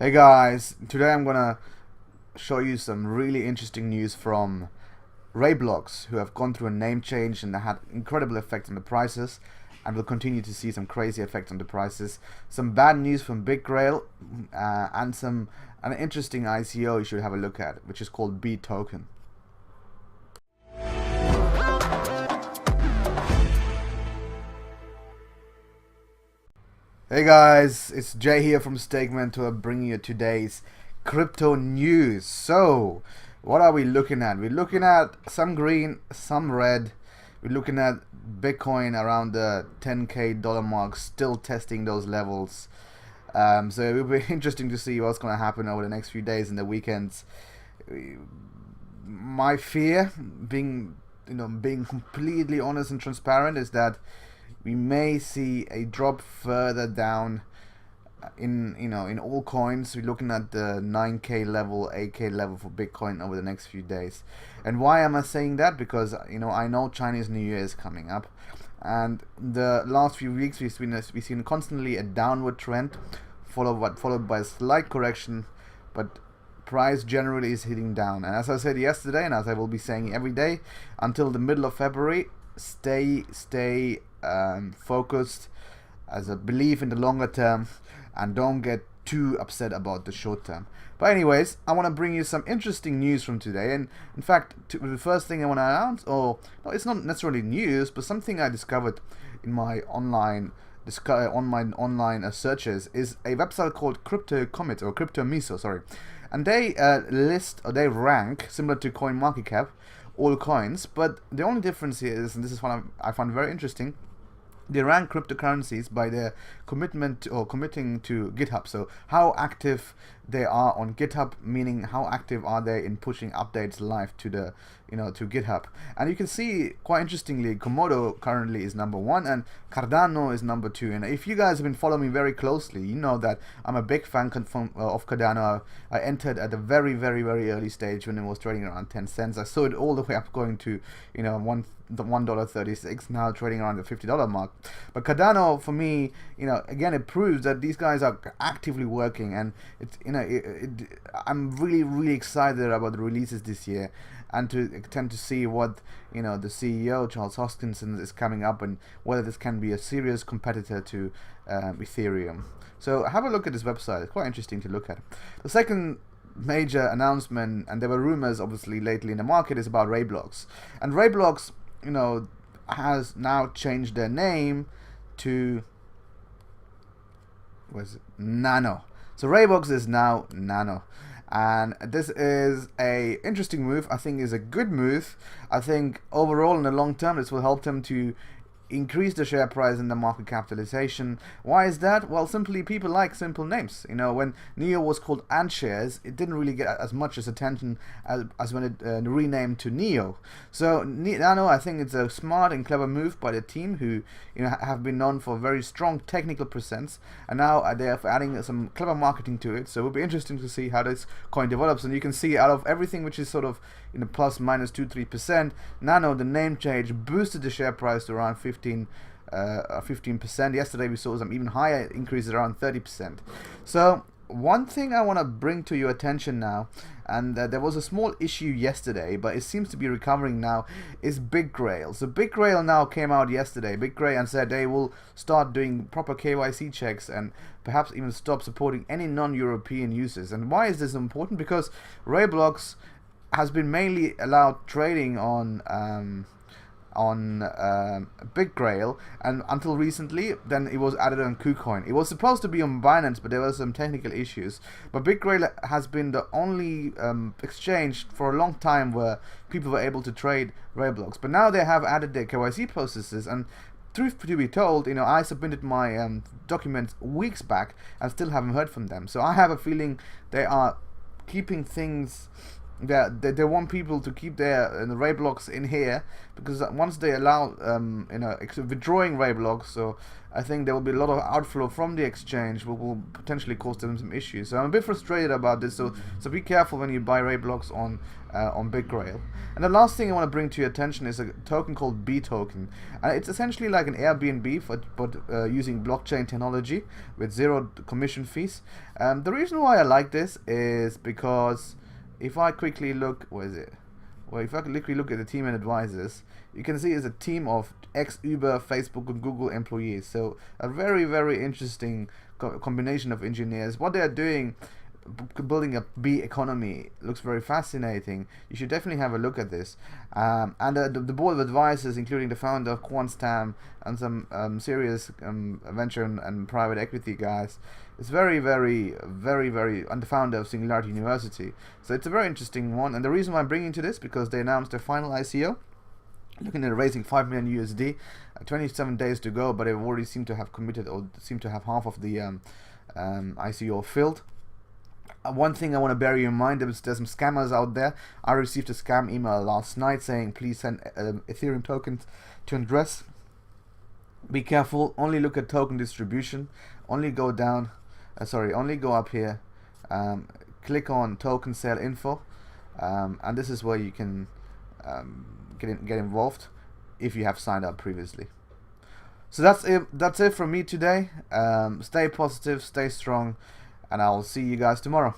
Hey guys, today I'm gonna show you some really interesting news from RaiBlocks, who have gone through a name change and had incredible effect on the prices, and will continue to see some crazy effect on the prices. Some bad news from Bitgrail, and an interesting ICO you should have a look at, which is called BeeToken. Hey guys, it's Jay here from StakeMentor bringing you today's crypto news. So, what are we looking at? We're looking at some green, some red. We're looking at Bitcoin around the 10k dollar mark, still testing those levels. So it will be interesting to see what's going to happen over the next few days and the weekends. My fear, being completely honest and transparent, is that we may see a drop further down in all coins. We're looking at the 9k level, 8k level for Bitcoin over the next few days. And why am I saying that? Because I know Chinese New Year is coming up, and the last few weeks we've seen constantly a downward trend, followed by a slight correction, but price generally is hitting down. And as I said yesterday, and as I will be saying every day until the middle of February, stay focused as a belief in the longer term, and don't get too upset about the short term. But anyways, I want to bring you some interesting news from today. And in fact, the first thing I want to announce, or no, it's not necessarily news, but something I discovered in my online searches, is a website called Crypto Comet, or Crypto Miso, sorry. And they they rank, similar to CoinMarketCap, all coins, but the only difference here is, and this is what I find very interesting, they rank cryptocurrencies by their commitment or committing to GitHub. So how active they are on GitHub, meaning how active are they in pushing updates live to the to GitHub. And you can see, quite interestingly, Komodo currently is number 1 and Cardano is number 2. And if you guys have been following me very closely, you know that I'm a big fan of Cardano. I entered at a very early stage when it was trading around 10 cents. I saw it all the way up going to $1.36, now trading around the $50 mark. But Cardano, for me, again, it proves that these guys are actively working, and it's I'm really excited about the releases this year, and to tend to see what the CEO Charles Hoskinson is coming up, and whether this can be a serious competitor to Ethereum. So have a look at this website. It's quite interesting to look at. The second major announcement, and there were rumors obviously lately in the market, is about RaiBlocks. And RaiBlocks has now changed their name to Nano. So RaiBlocks is now Nano, and this is a interesting move. I think is a good move. I think overall in the long term this will help them to increase the share price and the market capitalization. Why is that? Well, simply people like simple names. When Neo was called AntShares, it didn't really get as much as attention as when it renamed to Neo. So Nano, I think it's a smart and clever move by the team, who have been known for very strong technical presence, and now they are adding some clever marketing to it. So it will be interesting to see how this coin develops. And you can see, out of everything which is sort of plus minus 2-3%, Nano, the name change, boosted the share price to around 15%. Yesterday we saw some even higher increases, around 30%. So one thing I want to bring to your attention now, and there was a small issue yesterday, but it seems to be recovering now, is Bitgrail. So Bitgrail now came out yesterday, Bitgrail, and said they will start doing proper KYC checks and perhaps even stop supporting any non-European users. And why is this important? Because RaiBlocks has been mainly allowed trading on Bitgrail, and until recently, then it was added on KuCoin. It was supposed to be on Binance, but there were some technical issues. But Bitgrail has been the only exchange for a long time where people were able to trade RaiBlocks. But now they have added their KYC processes, and truth to be told, I submitted my documents weeks back and still haven't heard from them. So I have a feeling they are keeping things they want people to keep their RaiBlocks in here, because once they allow withdrawing RaiBlocks, so I think there will be a lot of outflow from the exchange, which will potentially cause them some issues. So I'm a bit frustrated about this. So be careful when you buy RaiBlocks on Bitgrail. And the last thing I want to bring to your attention is a token called BeeToken. It's essentially like an Airbnb, but using blockchain technology with zero commission fees. The reason why I like this is because if I quickly look, where is it? Well, if I quickly look at the team and advisors, you can see it's a team of ex-Uber, Facebook, and Google employees. So a very, very interesting combination of engineers. What they are doing, building a bee economy, looks very fascinating. You should definitely have a look at this. And the board of advisors, including the founder of Quantstam and some serious venture and private equity guys, it's very, very, very, very, and the founder of Singularity University. So it's a very interesting one. And the reason why I'm bringing to this, because they announced their final ICO, looking at raising 5 million USD, 27 days to go, but they already seem to have committed, or seem to have half of the ICO filled. One thing I want to bear in mind, there's some scammers out there. I received a scam email last night saying please send Ethereum tokens to an address. Be careful, only look at token distribution, only go down, only go up here, click on token sale info, and this is where you can get involved if you have signed up previously. So that's it from me today. Stay positive, stay strong, and I'll see you guys tomorrow.